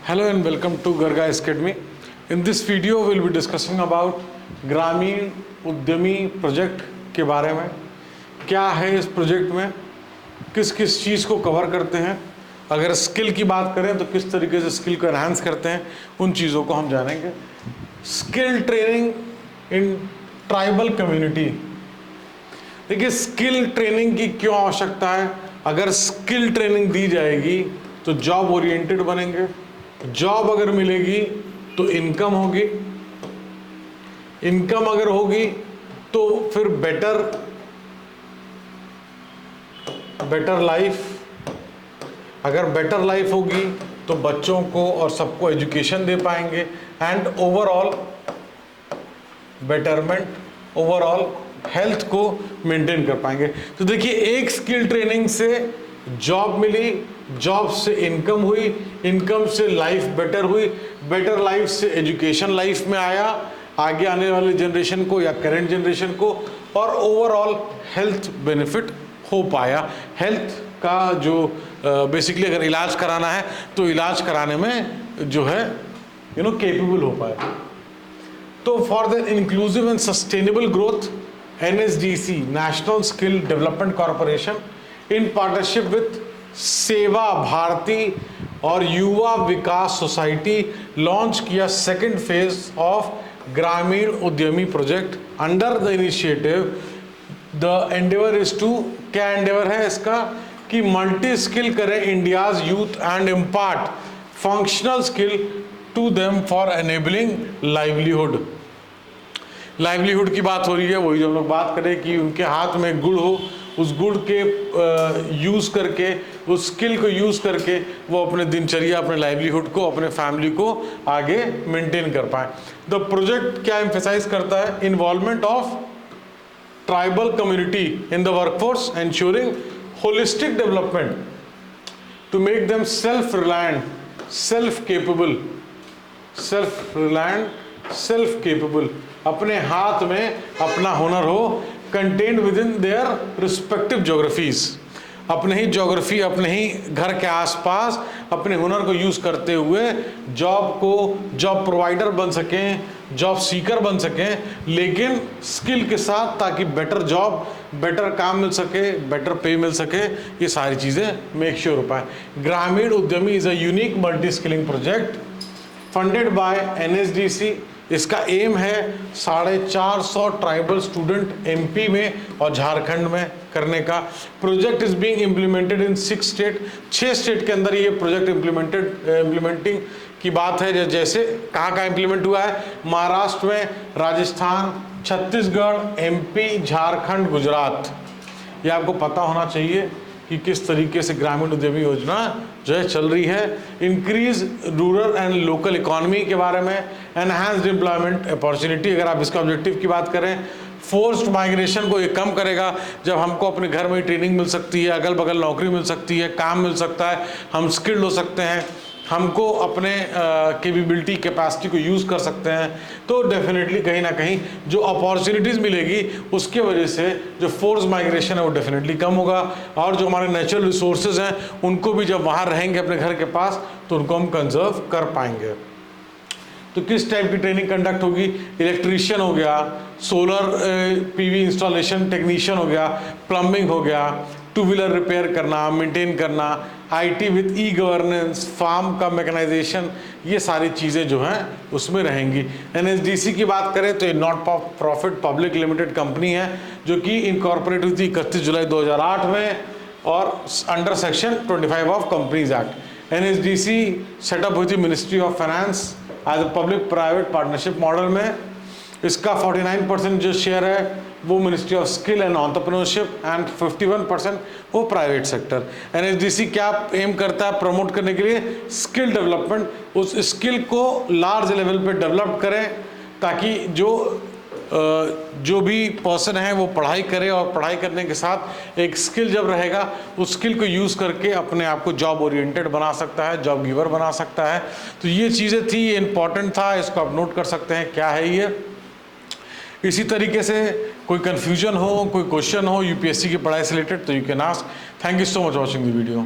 Hello and welcome to Garga Academy. In this video we'll be discussing about ग्रामीण Udyami project के बारे में। क्या है इस प्रोजेक्ट में, किस किस चीज़ को कवर करते हैं, अगर स्किल की बात करें तो किस तरीके से स्किल को एनहांस करते हैं, उन चीज़ों को हम जानेंगे। Skill training in tribal community. देखिए, स्किल ट्रेनिंग की क्यों आवश्यकता है? अगर स्किल ट्रेनिंग दी जाएगी तो जॉब ओरिएंटेड बनेंगे, जॉब अगर मिलेगी तो इनकम होगी, इनकम अगर होगी तो फिर बेटर लाइफ, अगर बेटर लाइफ होगी तो बच्चों को और सबको एजुकेशन दे पाएंगे and overall betterment, overall health को मेंटेन कर पाएंगे। तो देखिए, एक स्किल ट्रेनिंग से जॉब मिली, जॉब से इनकम हुई, इनकम से लाइफ बेटर हुई, बेटर लाइफ से एजुकेशन लाइफ में आया आगे आने वाले जनरेशन को या करंट जनरेशन को, और ओवरऑल हेल्थ बेनिफिट हो पाया। हेल्थ का जो बेसिकली अगर इलाज कराना है तो इलाज कराने में जो है केपेबल हो पाए। तो for the inclusive and sustainable growth, NSDC national skill development corporation in partnership with Seva Bharati और युवा विकास सोसाइटी लॉन्च किया second phase of Gramin Udyami project under the initiative. The endeavour is to, क्या एंडेवर है इसका, कि मल्टी स्किल करें India's youth and impart functional skill to them for enabling livelihood. Livelihood की बात हो रही है, वही जो हम लोग बात करें कि उनके हाथ में गुड़ हो, उस गुड़ के यूज़ करके, उस स्किल को यूज़ करके वो अपने दिनचर्या, अपने लाइवलीहुड को, अपने फैमिली को आगे मेंटेन कर पाए। द प्रोजेक्ट क्या एम्फेसाइज करता है? Involvement of tribal community in the workforce, ensuring holistic development to make them self reliant, self capable, self capable, अपने हाथ में अपना हुनर हो, contained within their respective geographies, अपने ही जोग्राफी, अपने ही घर के आसपास अपने हुनर को यूज़ करते हुए जॉब प्रोवाइडर बन सकें, जॉब सीकर बन सकें, लेकिन स्किल के साथ, ताकि बेटर जॉब, बेटर काम मिल सके, बेटर पे मिल सके, ये सारी चीज़ें मेक श्योर हो पाए। ग्रामीण उद्यमी is a unique multi skilling project funded by NSDC। इसका एम है 450 ट्राइबल स्टूडेंट MP में और झारखंड में करने का। Project is being implemented in 6 state, 6 state के अंदर ये प्रोजेक्ट इम्प्लीमेंटिंग की बात है। जैसे कहाँ इम्प्लीमेंट हुआ है? महाराष्ट्र में, राजस्थान, छत्तीसगढ़, MP, झारखंड, गुजरात। ये आपको पता होना चाहिए कि किस तरीके से ग्रामीण उद्यमी योजना जो है चल रही है। Increase rural and local economy के बारे में, एनहांस्ड एम्प्लॉयमेंट अपॉर्चुनिटी, अगर आप इसका ऑब्जेक्टिव की बात करें, फोर्स्ड माइग्रेशन को ये कम करेगा, जब हमको अपने घर में ट्रेनिंग मिल सकती है, अगल बगल नौकरी मिल सकती है, काम मिल सकता है, हम स्किल्ड हो सकते हैं, हमको अपने कैपेबिलिटी, कैपेसिटी को यूज़ कर सकते हैं, तो डेफिनेटली कहीं ना कहीं जो अपॉर्चुनिटीज़ मिलेगी उसके वजह से जो फोर्स माइग्रेशन है वो डेफिनेटली कम होगा, और जो हमारे नेचुरल रिसोर्सेज हैं उनको भी जब वहाँ रहेंगे अपने घर के पास तो उनको हम कंजर्व कर पाएंगे। तो किस टाइप की ट्रेनिंग कंडक्ट होगी? इलेक्ट्रीशियन हो गया, सोलर PV इंस्टॉलेशन टेक्नीशियन हो गया, प्लम्बिंग हो गया, 2 व्हीलर रिपेयर करना, मेंटेन करना, IT विद E-गवर्नेंस, फार्म का मैकेनाइजेशन, ये सारी चीज़ें जो हैं उसमें रहेंगी। NSDC की बात करें तो ये not profit public limited company है जो कि इनकॉर्पोरेट हुई थी 31 जुलाई 2008 में और under section 25 of companies act. NSDC setup हुई थी ministry of finance as a public private partnership model में। इसका 49% जो शेयर है वो ministry of skill and entrepreneurship and 51% वो प्राइवेट सेक्टर। NSDC क्या एम करता है प्रमोट करने के लिए? स्किल डेवलपमेंट, उस स्किल को लार्ज लेवल पे डेवलप करें ताकि जो भी पर्सन है वो पढ़ाई करे, और पढ़ाई करने के साथ एक स्किल जब रहेगा उस स्किल को यूज़ करके अपने आप को जॉब ओरिएंटेड बना सकता है, जॉब गिवर बना सकता है। तो ये चीज़ें थी, ये इंपॉर्टेंट था, इसको आप नोट कर सकते हैं क्या है ये। इसी तरीके से कोई कन्फ्यूजन हो, कोई क्वेश्चन हो UPSC की पढ़ाई से रिलेटेड तो you can ask. Thank you so much watching the video.